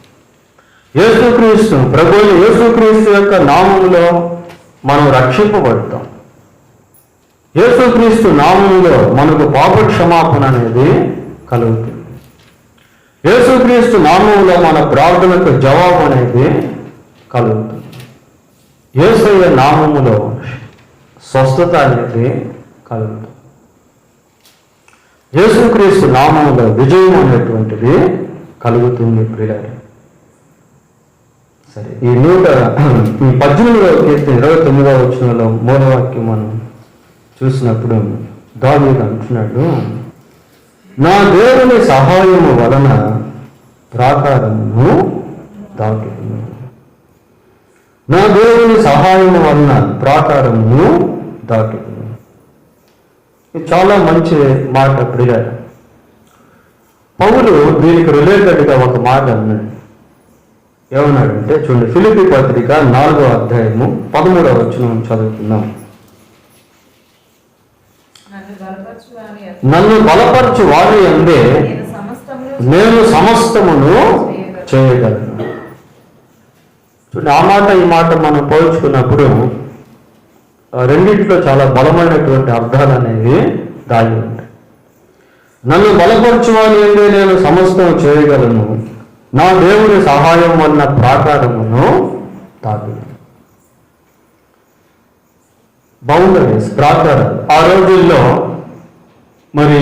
యేసుక్రీస్తు ప్రభువుని యేసుక్రీస్తు యొక్క నామములో మనం రక్షింపబడతాం. యేసుక్రీస్తు నామములో మనకు పాప క్షమాపణ అనేది కలుగుతుంది. యేసుక్రీస్తు నామములో మన ప్రార్థనకు జవాబు అనేది కలుగుతుంది. యేసయ్య నామములో స్వస్థత అనేది కలుగుతుంది. యేసుక్రీస్తు నామములో విజయం అనేటువంటిది కలుగుతుంది ప్రియులారా. సరే, ఈ 18వ కీర్తన 29వ వచనంలో మూడవ వాక్యం మనం చూసినప్పుడు దావీదు అంటున్నాడు, నా దేవుని సహాయము వలన ప్రాకారమును దాటును. నా దేవుని సహాయము వలన ప్రాకారమును దాటును. ఇది చాలా మంచి మాట ప్రియులారా. పౌలు దీనికి రిలేటెడ్గా ఒక మాట అన్నాడు. ఏమన్నాడంటే చూడండి, ఫిలిప్పీ పత్రిక 4వ అధ్యాయము 13వ వచనం చదువుకుందాం. నన్ను బలపరచు వారి యందే నేను సమస్తమును చేయగలను. చూడండి, ఆ మాట ఈ మాట మనం పోల్చుకున్నప్పుడు రెండింటిలో చాలా బలమైనటువంటి అర్థాలు అనేవి దాగి ఉంటాయి. నన్ను బలపరచు వారి యందే నేను సమస్తము చేయగలను, నా దేవుని సహాయం వలన ప్రాకారమును తాకును. బౌండరీస్, ప్రాకారాలు. ఆ రోజుల్లో మరి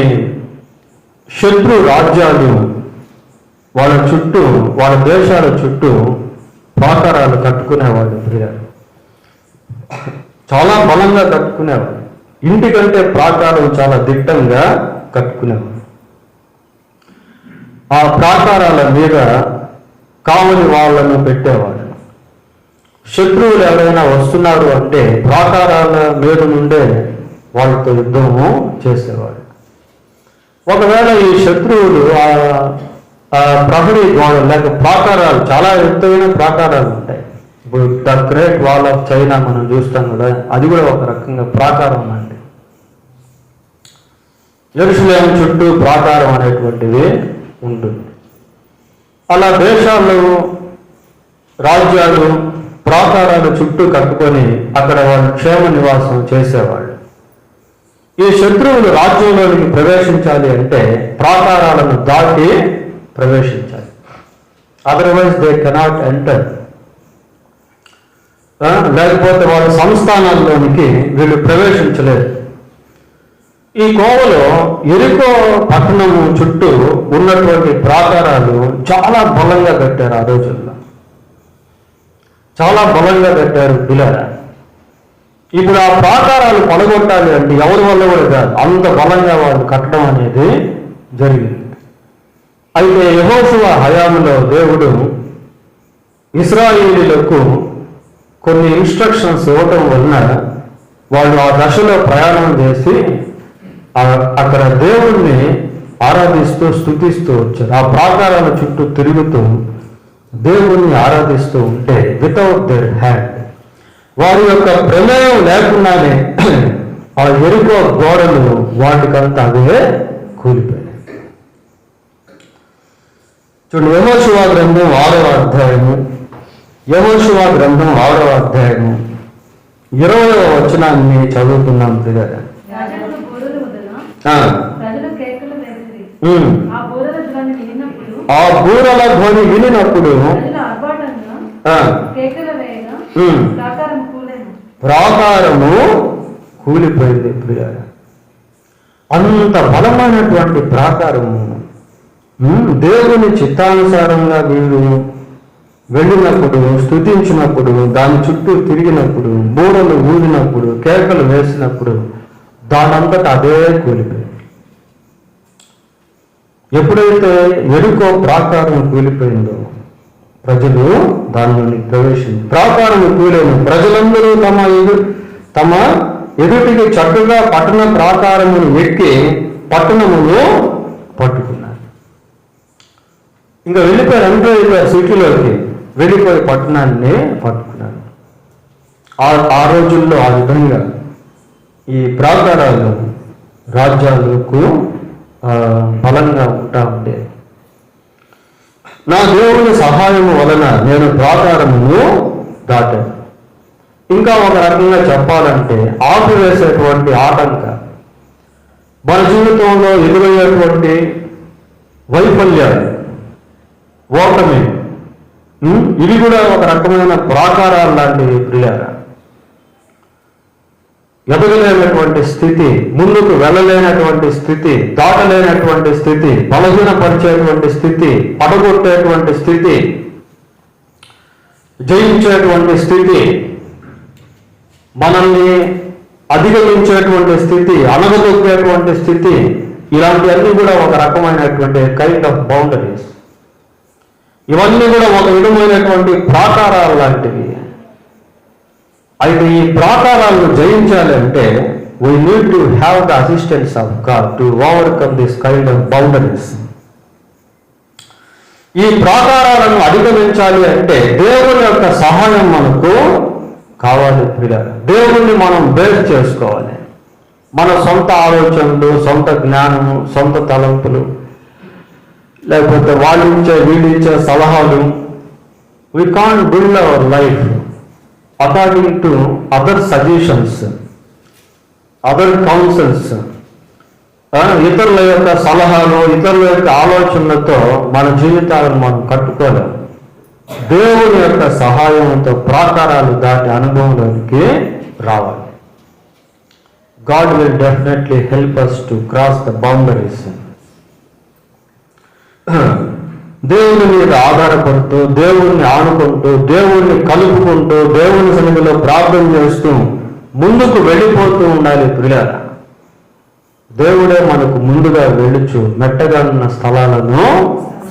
శత్రు రాజ్యాలు వాళ్ళ చుట్టూ, వాళ్ళ దేశాల చుట్టూ ప్రాకారాలు కట్టుకునేవాళ్ళు ప్రియులారా. చాలా బలంగా కట్టుకునేవాళ్ళు. ఇంటికంటే ప్రాకారం చాలా దిట్టంగా కట్టుకునేవాళ్ళు. ఆ ప్రాకారాల మీద కావలి వాళ్ళను పెట్టేవాడు. శత్రువులు ఎవరైనా వస్తున్నారు అంటే ప్రాకారాల మీద నుండే వాళ్ళతో యుద్ధము చేసేవాడు. ఒకవేళ ఈ శత్రువులు ఆ ప్రహరీ గోడలు లేక ప్రాకారాలు, చాలా ఎత్తైన ప్రాకారాలు ఉంటాయి. ఇప్పుడు the great wall of China మనం చూస్తాం కదా, అది కూడా ఒక రకంగా ప్రాకారం అండి. యెరూషలేము చుట్టూ ప్రాకారం అనేటువంటిది ఉంటుంది. అలా దేశాలు, రాజ్యాలు ప్రాకారాలు చుట్టూ కట్టుకొని అక్కడ వాళ్ళు క్షేమ నివాసం చేసేవాళ్ళు. ఈ శత్రువులు రాజ్యంలోనికి ప్రవేశించాలి అంటే ప్రాకారాలను దాటి ప్రవేశించాలి. Otherwise they cannot enter. లేకపోతే వాళ్ళ సంస్థానాల్లోనికి వీళ్ళు ప్రవేశించలేరు. ఈ కోవలో ఎరికో పట్టణము చుట్టూ ఉన్నటువంటి ప్రాకారాలు చాలా బలంగా కట్టారు. ఆ రోజుల్లో చాలా బలంగా కట్టారు పిల్లరా. ఇప్పుడు ఆ ప్రాకారాలు పడగొట్టాలి అంటే ఎవరి వల్ల కూడా కాదు, అంత బలంగా వాళ్ళు కట్టడం అనేది జరిగింది. అయితే యెహోషువ హయాంలో దేవుడు ఇశ్రాయేలీయులకు కొన్ని ఇన్స్ట్రక్షన్స్ ఇవ్వటం వలన వాళ్ళు ఆ దశలో ప్రయాణం చేసి అక్కడ దేవుణ్ణి ఆరాధిస్తూ స్తుతిస్తూ వచ్చారు. ఆ ప్రాకారాల చుట్టూ తిరుగుతూ దేవుణ్ణి ఆరాధిస్తూ ఉంటే వితౌట్ దేర్ హ్యాండ్, వారి యొక్క ప్రమేయం లేకుండానే ఆ ఎరుకో గోడలు వాటికంతా అవే కూలిపోయాయి. చూడండి, యెహోషువ గ్రంథం 6వ అధ్యాయము 20వ వచనాన్ని చదువుతున్నాం ప్రియులారా. ఆ బూరల ధ్వని వినినప్పుడు ప్రాకారము కూలిపోయింది ప్రియులారా. అంత బలమైనటువంటి ప్రాకారము, దేవుని చిత్తానుసారంగా వీరు వెళ్ళినప్పుడు, స్తుతించినప్పుడు, దాని చుట్టూ తిరిగినప్పుడు, బూరలు ఊదినప్పుడు, కేకలు వేసినప్పుడు దానంతటా అదే కూలిపోయింది. ఎప్పుడైతే ఎరుకో ప్రాకారం కూలిపోయిందో ప్రజలు దానిలోని ప్రవేశించి ప్రాకారం కూలిన ప్రజలందరూ తమ ఎదుటికి చక్కగా పట్టణ ప్రాకారమును ఎక్కి పట్టణమును పట్టుకున్నారు. ఇంకా వెళ్ళిపోయారు, ఎంటర్ అయిపోయారు సిటీలోకి, వెళ్ళిపోయి పట్టణాన్ని పట్టుకున్నారు. ఆ రోజుల్లో ఆ విధంగా ఈ ప్రాకారాలు రాజ్యాలకు బలంగా ఉంటా ఉండే. నా దేవుని సహాయము వలన నేను ప్రాకారమును దాటాను. ఇంకా ఒక రకంగా చెప్పాలంటే ఆపివేసేటువంటి ఆటంక, మన జీవితంలో ఎదురయ్యేటువంటి వైఫల్యాలు, ఓటమి, ఇవి కూడా ఒక రకమైన ప్రాకారాలు లాంటివి ప్రియారా. ఎదగలేనటువంటి స్థితి, ముందుకు వెళ్ళలేనటువంటి స్థితి, దాటలేనటువంటి స్థితి, బలహీనపరిచేటువంటి స్థితి, పడగొట్టేటువంటి స్థితి, జయించేటువంటి స్థితి, మనల్ని అధిగమించేటువంటి స్థితి, అణగదొక్కేటువంటి స్థితి, ఇలాంటివన్నీ కూడా ఒక రకమైనటువంటి కైండ్ ఆఫ్ బౌండరీస్. ఇవన్నీ కూడా ఒక విధమైనటువంటి ప్రాకారాలు లాంటివి. అయితే ఈ ప్రాకారాలను జయించాలి అంటే we need to have the assistance of God to overcome this kind of boundaries. ఈ ప్రాకారాలను అధిగమించాలి అంటే దేవుని యొక్క సహాయం మనకు కావాలి ప్రియులారా. దేవుణ్ణి మనం బేస్ చేసుకోవాలి. మన సొంత ఆలోచనలు, సొంత జ్ఞానము, సొంత తలంపులు, లేకపోతే వాళ్ళు ఇచ్చే వీళ్ళు ఇచ్చే సలహాలు, we can't build our life according to other suggestions, other councils. ఇతరుల యొక్క సలహాలు, ఇతరుల యొక్క ఆలోచనలతో మన జీవితాలను మనం కట్టుకోలేము. దేవుని యొక్క సహాయంతో ప్రాకారాలు దాటి అనుభవంలోనికి రావాలి. God will definitely help us to cross the boundaries. దేవుని మీద ఆధారపడుతూ, దేవుణ్ణి ఆనుకుంటూ, దేవుణ్ణి కలుపుకుంటూ, దేవుని సన్నిధిలో ప్రార్థన చేస్తూ ముందుకు వెళ్ళిపోతూ ఉండాలి ప్రియులారా. దేవుడే మనకు ముందుగా వెళ్ళుచు మెట్టగా ఉన్న స్థలాలను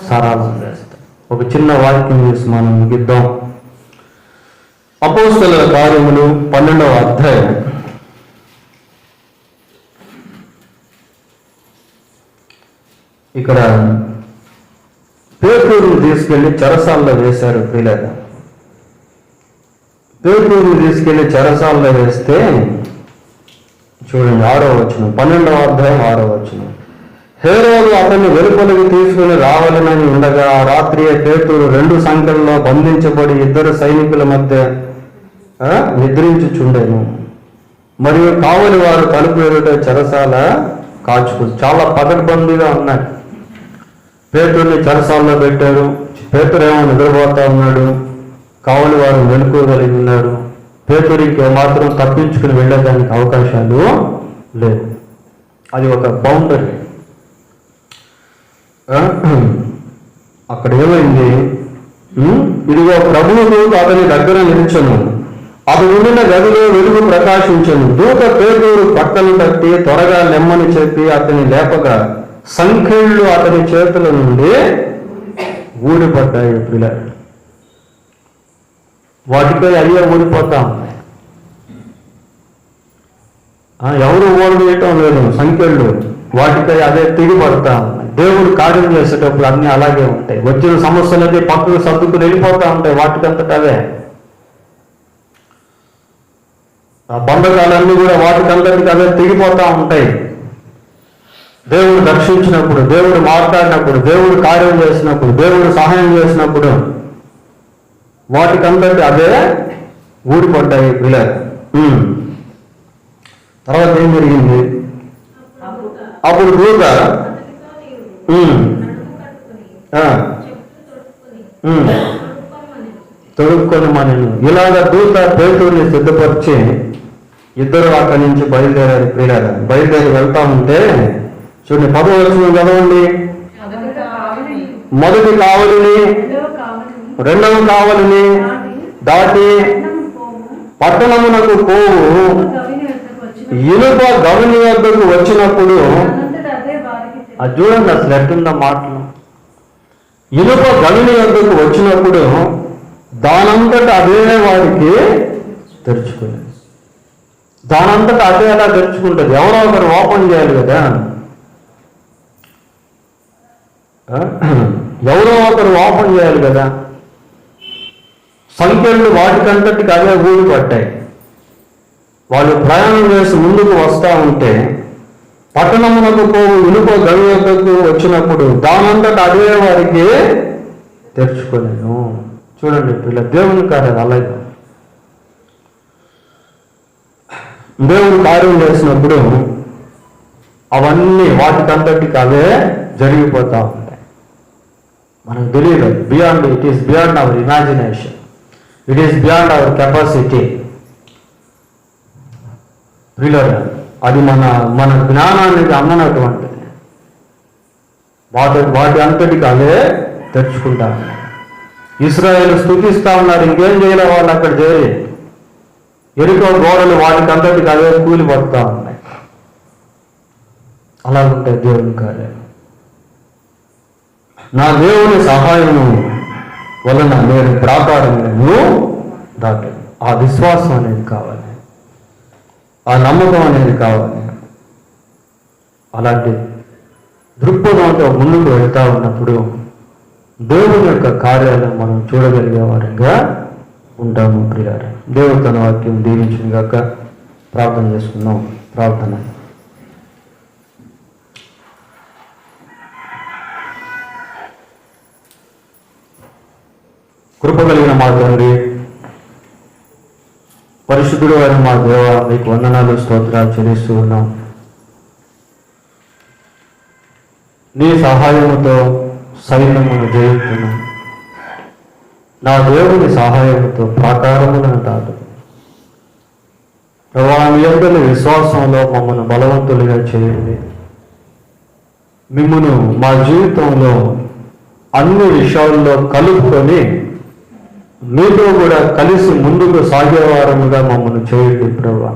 సరళం చేస్తాడు. ఒక చిన్న వాక్యం చేసి మనం ముగిద్దాం. అపోస్తలుల కార్యములు 12వ అధ్యాయం ఇక్కడ పేతురుని తీసుకెళ్లి చెరసాల్లో వేశారు ప్రియులారా. పేతురుని తీసుకెళ్లి చెరసాల్లో వేస్తే చూడండి 6వ వచనం, 12వ అధ్యాయం 6వ వచనం. హేరోదు అతన్ని వెలుపలికి తీసుకుని రావాలని ఉండగా ఆ రాత్రియే పేతురు 2 సంఖ్యల్లో బంధించబడి 2 సైనికుల మధ్య నిద్రించుచుండెను. మరియు కావలి వారు తలుపు ఎదుట చెరసాల కాచుకుంది. చాలా పకడ్బందీగా ఉన్నాయి. పేతుర్ని చెరసాలలో పెట్టారు. పేతురేమో నిద్రపోతా ఉన్నాడు. కావలి వారు వెనుకోగలిగి ఉన్నారు. పేతురికి మాత్రం తప్పించుకుని వెళ్ళడానికి అవకాశాలు లేవు. అది ఒక బౌండరీ. అక్కడ ఏమైంది? ఇదిగో ప్రభువు దూత అతని దగ్గర నిలిచెను. అతడు ఉండిన గదిలో వెలుగు ప్రకాశించెను. దూత పేతురు పక్కను తట్టి త్వరగా నెమ్మని చెప్పి అతని లేపగా సంఖ్యలు అతని చేతుల నుండి ఊడిపడ్డాయి. పిల్లలు వాటిపై అయ్యే ఊడిపోతా ఉన్నాయి. ఎవరు ఓడివేయటం లేదు. సంఖ్యలు వాటిపై అదే తిరిగిపడతా ఉన్నాయి. దేవుడు కార్యం చేసేటప్పుడు అన్నీ అలాగే ఉంటాయి. వచ్చిన సమస్యలన్నీ పక్కకు సర్దుకుని వెళ్ళిపోతా ఉంటాయి. వాటికంతట అవే. ఆ బంధకాలన్నీ కూడా వాటికంతటికి అవే తెగిపోతా ఉంటాయి. దేవుడు రక్షించినప్పుడు, దేవుడు మాట్లాడినప్పుడు, దేవుడు కార్యం చేసినప్పుడు, దేవుడు సహాయం చేసినప్పుడు వాటికంతటి అవే ఊడిపడ్డాయి. పిల్లలు తర్వాత ఏం జరిగింది? అప్పుడు దూత తొడుక్కొని మనను ఇలాగ దూత పేతుర్ని సిద్ధపరిచి ఇద్దరు అక్కడి నుంచి బయలుదేరారు. ప్రియులారా, బయలుదేరి వెళ్తా ఉంటే చూడండి, 10వ వచనం చదవండి. మొదటి కావలిని, రెండవ కావలిని దాటి పట్టణమునకు పోవు ఇనుప గవిని వద్దకు వచ్చినప్పుడు, అది చూడండి అసలు ఎట్టుందా మాటలు. ఇనుప గవిని వద్దకు వచ్చినప్పుడు దానంతట అదే వారికి తెరుచుకునేది. దానంతట అదే అలా తెరుచుకుంటుంది. ఎవరో ఒకరు ఓపెన్ చేయాలి కదా. ఎవరో ఒకరు ఓపెన్ చేయాలి కదా. సంఖ్యలు వాటికంతటికి అవే ఊడిపడ్డాయి. వాళ్ళు ప్రయాణం చేసి ముందుకు వస్తూ ఉంటే పట్టణమునకు పోవు ఇనుప గవి వద్దకు వచ్చినప్పుడు దానంతట అదే వారికి తెరుచుకోలేను. చూడండి పిల్ల, దేవుని కార్యాలు అలాగే. దేవుడు కార్యం చేసినప్పుడు అవన్నీ వాటికంతటికి అవే జరిగిపోతూ ఉంటాయి. మనకు తెలియదు. It is beyond our imagination. It is beyond our capacity. ప్రియులారా, అది మన జ్ఞానానికి అందనటువంటిది. వాటి అంతటికి అవే తెరుచుకుంటా ఉన్నాయి. ఇశ్రాయేలు స్తుతిస్తా ఉన్నారు. ఇంకేం చేయలే వాళ్ళు అక్కడ చేరి. ఎరుకో గోడలు వాటికి అంతటికి అవే కూలిపడుతూ ఉన్నాయి. అలా ఉంటాయి దేవుని కార్యాలు. నా దేవుని సహాయము వలన నేను ప్రాకారములను దాటాను. ఆ విశ్వాసం అనేది కావాలి. ఆ నమ్మకం అనేది కావాలి. అలాంటి దృక్పథంతో ముందుకు వెళ్తా ఉన్నప్పుడు దేవుని యొక్క కార్యాలను మనం చూడగలిగే వారంగా ఉంటాము. ప్రియారా, దేవుడు తన వాక్యం దీవించిన గాక. ప్రార్థన చేసుకుందాం. ప్రార్థన. కృప కలిగిన మా తండ్రి, పరిశుద్ధుడు అయిన మా దేవ, మీకు వందనాలు, స్తోత్రాలు చెల్లిస్తూ ఉన్నాం. నీ సహాయముతో సైన్యమును జయిస్తున్నాం. నా దేవుని సహాయముతో ప్రాకారములను దాటు. ప్రభా, మీ అందరి విశ్వాసంలో మమ్మల్ని బలవంతులుగా చేయండి. మిమ్మను మా జీవితంలో అన్ని విషయాల్లో కలుపుకొని మీతో కూడా కలిసి ముందుకు సాగేవారముగా మమ్మల్ని చేయండి. ప్రభా,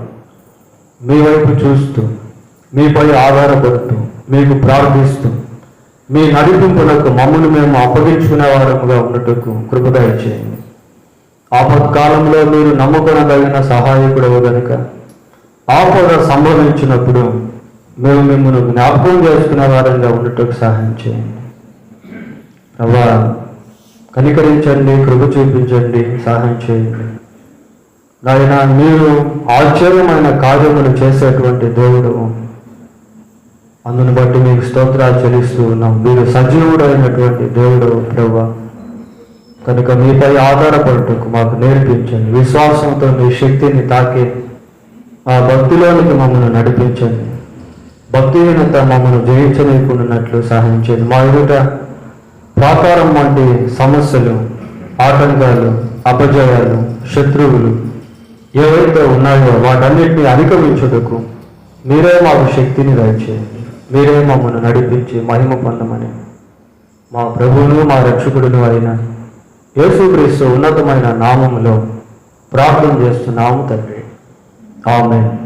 మీ వైపు చూస్తూ, మీపై ఆధారపడుతూ, మీకు ప్రార్థిస్తూ, మీ నడిపింపునకు మమ్మల్ని మేము అప్పగించుకునే వారముగా ఉన్నట్టుకు కృపదయ చేయండి. ఆపత్కాలంలో మీరు నమ్ముకొనదగిన సహాయకుడవు గనుక ఆపద సంభవించినప్పుడు మేము మిమ్మల్ని జ్ఞాపకం చేసుకునే వారంగా ఉన్నట్టుకు సహాయం చేయండి. ప్రభా, కనికరించండి, కృప చూపించండి, సహాయం చేయండి. నాయన, మీరు ఆశ్చర్యమైన కార్యములు చేసేటువంటి దేవుడు. అందును బట్టి మీకు స్తోత్రాలు చెల్లిస్తూ ఉన్నాం. మీరు సజీవుడైనటువంటి దేవుడు ప్రభువా. కనుక మీపై ఆధారపడుటకు మాకు నేర్పించండి. విశ్వాసంతో మీ శక్తిని తాకి ఆ భక్తిలోనికి మమ్మల్ని నడిపించండి. భక్తిహీనత మమ్మల్ని జయించలేకున్నట్లు సహాయం చేయండి. మా ఎదుట వ్యాపారం వంటి సమస్యలు, ఆటంకాలు, అపజయాలు, శత్రువులు ఏవైతే ఉన్నాయో వాటన్నిటిని అధిగమించుటకు మీరే మాకు శక్తిని దయచేయండి. మీరే మమ్మల్ని నడిపించి మహిమ పొందమని మా ప్రభువును మా రక్షకుడును అయిన యేసుక్రీస్తు ఉన్నతమైన నామములో ప్రార్థన చేస్తున్నాము తండ్రి. ఆమేన్.